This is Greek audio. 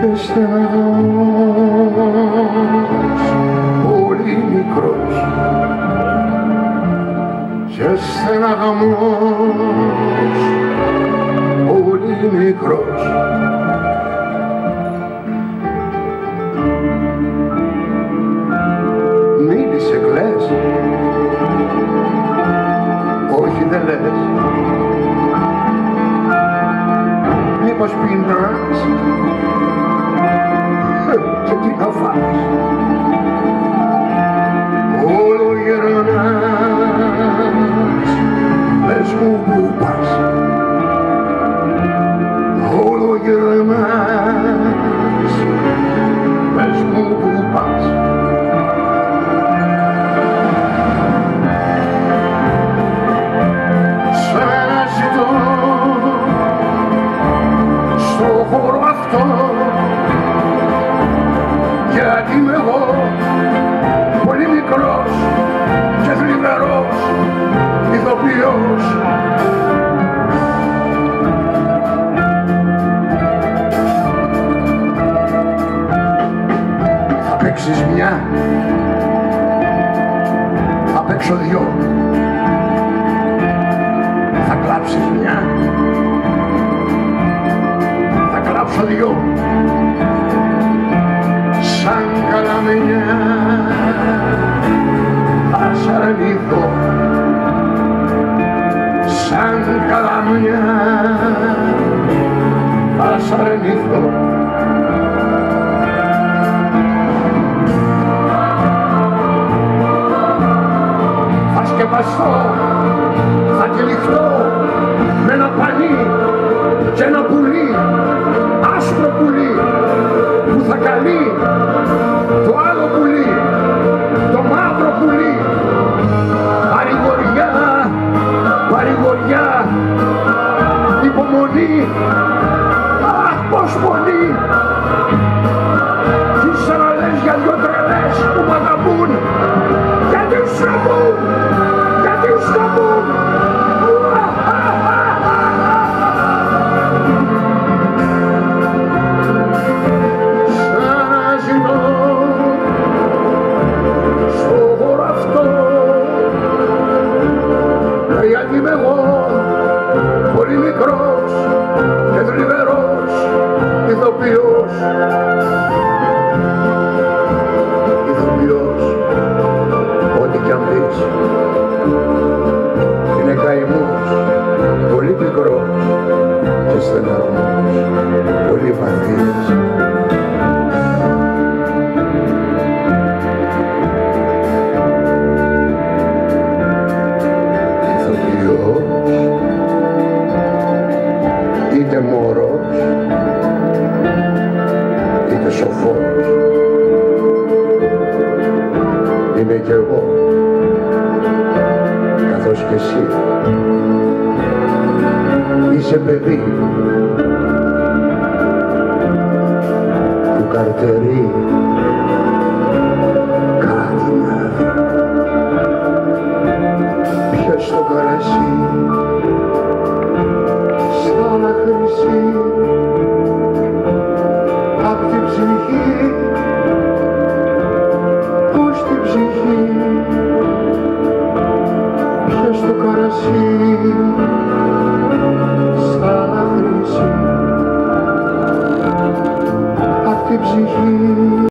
και στεναγός πολύ μικρός και στεναγμός πολύ μικρός. Μίλησε, κλαις? Όχι, δεν λες. Μήπως πεινάς? Και τι να φας? Όλο γερνάς, πες μου που πας. Όλο γερνάς, πες μου που πας. Σ' αναζητώ στο χώρο αυτό, γιατί είμαι εγώ πολύ μικρός και θλιβερός ηθοποιός. Θα παίξεις μια, θα παίξω δυο. Θα κλάψεις μια, θα κλάψω δυο. Σαν καλαμιά θα σ' αρνηθώ, σαν καλαμιά θα σ' αρνηθώ. Θα σκεπαστώ, θα τυλιχτώ με ένα πανί και ένα πουλί, άσπρο πουλί που θα καλεί το άλλο πουλί, το μαύρο πουλί. Παρηγοριά, παρηγοριά, υπομονή, αχ πως πολύ. Τι σαν να λες για δυο τρελές που μ' αγαπούν, γιατί σου αγαπούν, γιατί σου αγαπούν. Γιατί είμαι εγώ πολύ μικρός και θλιβερός ηθοποιός. Ηθοποιός, ό,τι κι αν πεις, είναι καημός πολύ μικρός και στεναρός πολύ βαθύς. Είτε μωρός, είτε σοφός, είμαι κι εγώ, καθώς κι εσύ. Είσαι παιδί που καρτερεί κάτι να δει. Πιες το καρασί στάλα χρυσή απ' την ψυχή, ως την ψυχή. Πιες το καρασί στάλα χρυσή απ' την ψυχή.